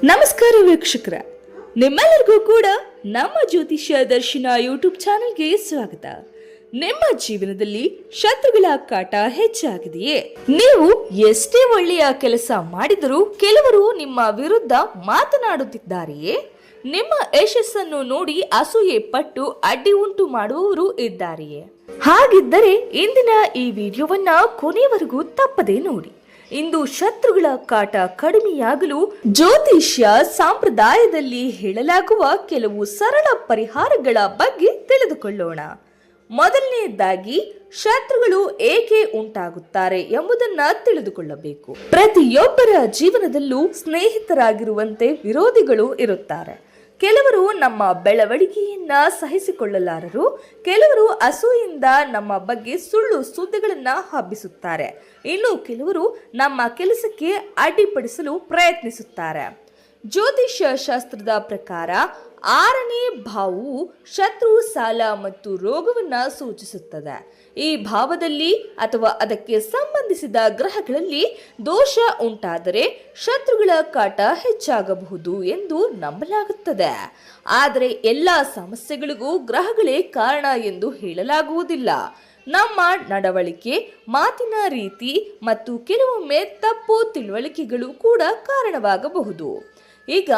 ನಮಸ್ಕಾರ ವೀಕ್ಷಕರ, ನಿಮ್ಮೆಲ್ಲರಿಗೂ ಕೂಡ ನಮ್ಮ ಜ್ಯೋತಿಷ್ಯ ದರ್ಶನ ಯೂಟ್ಯೂಬ್ ಚಾನೆಲ್ಗೆ ಸ್ವಾಗತ. ನಿಮ್ಮ ಜೀವನದಲ್ಲಿ ಶತ್ರುಗಳ ಕಾಟ ಹೆಚ್ಚಾಗಿದೆಯೇ? ನೀವು ಎಷ್ಟೇ ಒಳ್ಳೆಯ ಕೆಲಸ ಮಾಡಿದರೂ ಕೆಲವರು ನಿಮ್ಮ ವಿರುದ್ಧ ಮಾತನಾಡುತ್ತಿದ್ದಾರೆಯೇ? ನಿಮ್ಮ ಯಶಸ್ಸನ್ನು ನೋಡಿ ಅಸೂಯೆ ಪಟ್ಟು ಅಡ್ಡಿ ಉಂಟು ಮಾಡುವವರು ಇದ್ದಾರೆಯೇ? ಹಾಗಿದ್ದರೆ ಇಂದಿನ ಈ ವಿಡಿಯೋವನ್ನ ಕೊನೆಯವರೆಗೂ ತಪ್ಪದೇ ನೋಡಿ. ಇಂದು ಶತ್ರುಗಳ ಕಾಟ ಕಡಿಮೆಯಾಗಲು ಜ್ಯೋತಿಷ್ಯ ಸಂಪ್ರದಾಯದಲ್ಲಿ ಹೇಳಲಾಗುವ ಕೆಲವು ಸರಳ ಪರಿಹಾರಗಳ ಬಗ್ಗೆ ತಿಳಿದುಕೊಳ್ಳೋಣ. ಮೊದಲನೆಯದಾಗಿ, ಶತ್ರುಗಳು ಏಕೆ ಉಂಟಾಗುತ್ತಾರೆ ಎಂಬುದನ್ನ ತಿಳಿದುಕೊಳ್ಳಬೇಕು. ಪ್ರತಿಯೊಬ್ಬರ ಜೀವನದಲ್ಲೂ ಸ್ನೇಹಿತರಾಗಿರುವಂತೆ ವಿರೋಧಿಗಳು ಇರುತ್ತಾರೆ. ಕೆಲವರು ನಮ್ಮ ಬೆಳವಣಿಗೆಯನ್ನ ಸಹಿಸಿಕೊಳ್ಳಲಾರರು, ಕೆಲವರು ಅಸೂಯಿಂದ ನಮ್ಮ ಬಗ್ಗೆ ಸುಳ್ಳು ಸುದ್ದಿಗಳನ್ನ ಹಬ್ಬಿಸುತ್ತಾರೆ, ಇನ್ನು ಕೆಲವರು ನಮ್ಮ ಕೆಲಸಕ್ಕೆ ಅಡ್ಡಿಪಡಿಸಲು ಪ್ರಯತ್ನಿಸುತ್ತಾರೆ. ಜ್ಯೋತಿಷ್ಯ ಶಾಸ್ತ್ರದ ಪ್ರಕಾರ 6ನೇ ಭಾವವು ಶತ್ರು, ಸಾಲ ಮತ್ತು ರೋಗವನ್ನ ಸೂಚಿಸುತ್ತದೆ. ಈ ಭಾವದಲ್ಲಿ ಅಥವಾ ಅದಕ್ಕೆ ಸಂಬಂಧಿಸಿದ ಗ್ರಹಗಳಲ್ಲಿ ದೋಷ ಉಂಟಾದರೆ ಶತ್ರುಗಳ ಕಾಟ ಹೆಚ್ಚಾಗಬಹುದು ಎಂದು ನಂಬಲಾಗುತ್ತದೆ. ಆದರೆ ಎಲ್ಲ ಸಮಸ್ಯೆಗಳಿಗೂ ಗ್ರಹಗಳೇ ಕಾರಣ ಎಂದು ಹೇಳಲಾಗುವುದಿಲ್ಲ. ನಮ್ಮ ನಡವಳಿಕೆ, ಮಾತಿನ ರೀತಿ ಮತ್ತು ಕೆಲವೊಮ್ಮೆ ತಪ್ಪು ತಿಳುವಳಿಕೆಗಳು ಕೂಡ ಕಾರಣವಾಗಬಹುದು. ಈಗ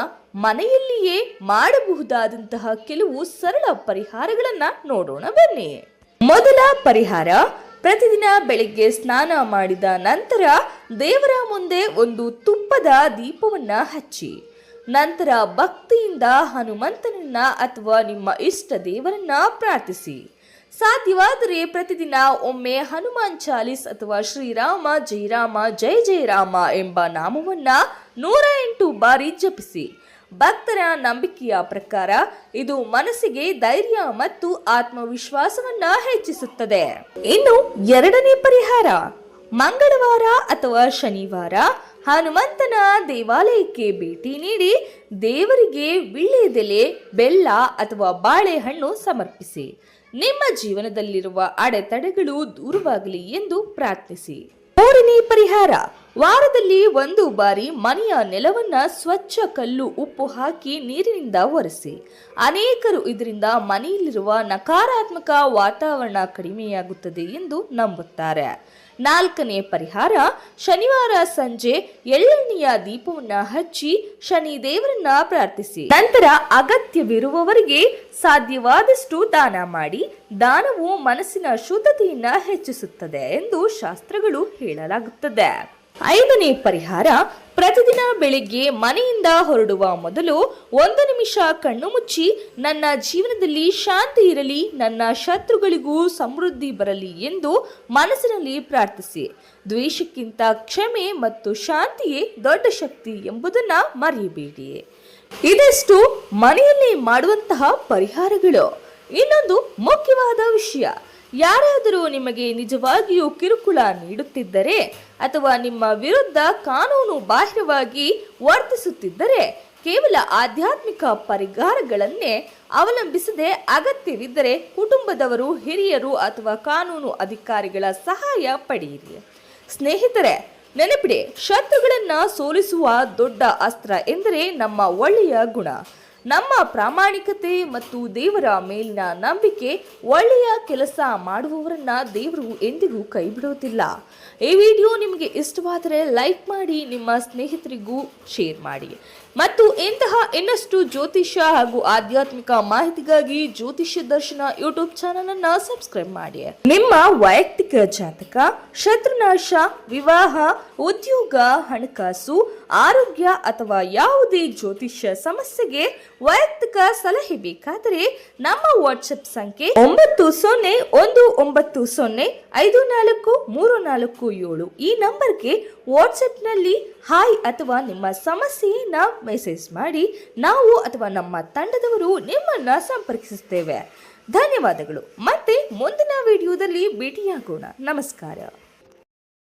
ಮನೆಯಲ್ಲಿಯೇ ಮಾಡಬಹುದಾದಂತಹ ಕೆಲವು ಸರಳ ಪರಿಹಾರಗಳನ್ನ ನೋಡೋಣ ಬನ್ನಿ. ಮೊದಲ ಪರಿಹಾರ, ಪ್ರತಿದಿನ ಬೆಳಿಗ್ಗೆ ಸ್ನಾನ ಮಾಡಿದ ನಂತರ ದೇವರ ಮುಂದೆ ಒಂದು ತುಪ್ಪದ ದೀಪವನ್ನ ಹಚ್ಚಿ, ನಂತರ ಭಕ್ತಿಯಿಂದ ಹನುಮಂತನನ್ನ ಅಥವಾ ನಿಮ್ಮ ಇಷ್ಟ ದೇವರನ್ನ ಪ್ರಾರ್ಥಿಸಿ. ಸಾಧ್ಯವಾದರೆ ಪ್ರತಿದಿನ ಒಮ್ಮೆ ಹನುಮಾನ್ ಚಾಲೀಸ್ ಅಥವಾ ಶ್ರೀರಾಮ ಜೈ ರಾಮ ಜೈ ಜೈ ರಾಮ ಎಂಬ ನಾಮವನ್ನ 108 ಬಾರಿ ಜಪಿಸಿ. ಭಕ್ತರ ನಂಬಿಕೆಯ ಪ್ರಕಾರ ಇದು ಮನಸ್ಸಿಗೆ ಧೈರ್ಯ ಮತ್ತು ಆತ್ಮವಿಶ್ವಾಸವನ್ನ ಹೆಚ್ಚಿಸುತ್ತದೆ. ಇನ್ನು ಎರಡನೇ ಪರಿಹಾರ, ಮಂಗಳವಾರ ಅಥವಾ ಶನಿವಾರ ಹನುಮಂತನ ದೇವಾಲಯಕ್ಕೆ ಭೇಟಿ ನೀಡಿ ದೇವರಿಗೆ ವೀಳ್ಯದೆಲೆ, ಬೆಲ್ಲ ಅಥವಾ ಬಾಳೆಹಣ್ಣು ಸಮರ್ಪಿಸಿ. ನಿಮ್ಮ ಜೀವನದಲ್ಲಿರುವ ಅಡೆತಡೆಗಳು ದೂರವಾಗಲಿ ಎಂದು ಪ್ರಾರ್ಥಿಸಿ. ಮೂರನೇ ಪರಿಹಾರ, ವಾರದಲ್ಲಿ 1 ಬಾರಿ ಮನೆಯ ನೆಲವನ್ನ ಸ್ವಚ್ಛ ಕಲ್ಲು ಉಪ್ಪು ಹಾಕಿ ನೀರಿನಿಂದ ಒರೆಸಿ. ಅನೇಕರು ಇದರಿಂದ ಮನೆಯಲ್ಲಿರುವ ನಕಾರಾತ್ಮಕ ವಾತಾವರಣ ಕಡಿಮೆಯಾಗುತ್ತದೆ ಎಂದು ನಂಬುತ್ತಾರೆ. 4ನೇ ಪರಿಹಾರ, ಶನಿವಾರ ಸಂಜೆ ಎಳ್ಳೆಣ್ಣೆಯ ದೀಪವನ್ನ ಹಚ್ಚಿ ಶನಿ ದೇವರನ್ನ ಪ್ರಾರ್ಥಿಸಿ. ನಂತರ ಅಗತ್ಯವಿರುವವರಿಗೆ ಸಾಧ್ಯವಾದಷ್ಟು ದಾನ ಮಾಡಿ. ದಾನವು ಮನಸ್ಸಿನ ಶುದ್ಧತೆಯನ್ನ ಹೆಚ್ಚಿಸುತ್ತದೆ ಎಂದು ಶಾಸ್ತ್ರಗಳು ಹೇಳಲಾಗುತ್ತದೆ. 5ನೇ ಪರಿಹಾರ, ಪ್ರತಿದಿನ ಬೆಳಿಗ್ಗೆ ಮನೆಯಿಂದ ಹೊರಡುವ ಮೊದಲು 1 ನಿಮಿಷ ಕಣ್ಣು ಮುಚ್ಚಿ ನನ್ನ ಜೀವನದಲ್ಲಿ ಶಾಂತಿ ಇರಲಿ, ನನ್ನ ಶತ್ರುಗಳಿಗೂ ಸಮೃದ್ಧಿ ಬರಲಿ ಎಂದು ಮನಸ್ಸಿನಲ್ಲಿ ಪ್ರಾರ್ಥಿಸಿ. ದ್ವೇಷಕ್ಕಿಂತ ಕ್ಷಮೆ ಮತ್ತು ಶಾಂತಿಯೇ ದೊಡ್ಡ ಶಕ್ತಿ ಎಂಬುದನ್ನ ಮರೆಯಬೇಡಿ. ಇದೆಷ್ಟು ಮನೆಯಲ್ಲಿ ಮಾಡುವಂತಹ ಪರಿಹಾರಗಳು. ಇನ್ನೊಂದು ಮುಖ್ಯವಾದ ವಿಷಯ, ಯಾರಾದರೂ ನಿಮಗೆ ನಿಜವಾಗಿಯೂ ಕಿರುಕುಳ ನೀಡುತ್ತಿದ್ದರೆ ಅಥವಾ ನಿಮ್ಮ ವಿರುದ್ಧ ಕಾನೂನು ಬಾಹಿರವಾಗಿ ವರ್ತಿಸುತ್ತಿದ್ದರೆ ಕೇವಲ ಆಧ್ಯಾತ್ಮಿಕ ಪರಿಹಾರಗಳನ್ನೇ ಅವಲಂಬಿಸದೆ ಅಗತ್ಯವಿದ್ದರೆ ಕುಟುಂಬದವರು, ಹಿರಿಯರು ಅಥವಾ ಕಾನೂನು ಅಧಿಕಾರಿಗಳ ಸಹಾಯ ಪಡೆಯಿರಿ. ಸ್ನೇಹಿತರೆ, ನೆನಪಿಡಿ, ಶತ್ರುಗಳನ್ನ ಸೋಲಿಸುವ ದೊಡ್ಡ ಅಸ್ತ್ರ ಎಂದರೆ ನಮ್ಮ ಒಳ್ಳೆಯ ಗುಣ, ನಮ್ಮ ಪ್ರಾಮಾಣಿಕತೆ ಮತ್ತು ದೇವರ ಮೇಲಿನ ನಂಬಿಕೆ. ಒಳ್ಳೆಯ ಕೆಲಸ ಮಾಡುವವರನ್ನ ದೇವರು ಎಂದಿಗೂ ಕೈ ಬಿಡುವುದಿಲ್ಲ. ಈ ವಿಡಿಯೋ ನಿಮಗೆ ಇಷ್ಟವಾದರೆ ಲೈಕ್ ಮಾಡಿ, ನಿಮ್ಮ ಸ್ನೇಹಿತರಿಗೂ ಶೇರ್ ಮಾಡಿ ಮತ್ತು ಇಂತಹ ಇನ್ನಷ್ಟು ಜ್ಯೋತಿಷ್ಯ ಹಾಗೂ ಆಧ್ಯಾತ್ಮಿಕ ಮಾಹಿತಿಗಾಗಿ ಜ್ಯೋತಿಷ್ಯ ದರ್ಶನ ಯೂಟ್ಯೂಬ್ ಚಾನೆಲ್ ಅನ್ನ ಸಬ್ಸ್ಕ್ರೈಬ್ ಮಾಡಿ. ನಿಮ್ಮ ವೈಯಕ್ತಿಕ ಜಾತಕ, ಶತ್ರುನಾಶ, ವಿವಾಹ, ಉದ್ಯೋಗ, ಹಣಕಾಸು, ಆರೋಗ್ಯ ಅಥವಾ ಯಾವುದೇ ಜ್ಯೋತಿಷ್ಯ ಸಮಸ್ಯೆಗೆ ವೈಯಕ್ತಿಕ ಸಲಹೆ ಬೇಕಾದರೆ ನಮ್ಮ ವಾಟ್ಸ್ಆಪ್ ಸಂಖ್ಯೆ 9019054347 ಈ ನಂಬರ್ಗೆ ವಾಟ್ಸ್ಆಪ್ನಲ್ಲಿ ಹಾಯ್ ಅಥವಾ ನಿಮ್ಮ ಸಮಸ್ಯೆಯನ್ನ ಮೆಸೇಜ್ ಮಾಡಿ. ನಾವು ಅಥವಾ ನಮ್ಮ ತಂಡದವರು ನಿಮ್ಮನ್ನ ಸಂಪರ್ಕಿಸುತ್ತೇವೆ. ಧನ್ಯವಾದಗಳು. ಮತ್ತೆ ಮುಂದಿನ ವಿಡಿಯೋದಲ್ಲಿ ಭೇಟಿಯಾಗೋಣ. ನಮಸ್ಕಾರ.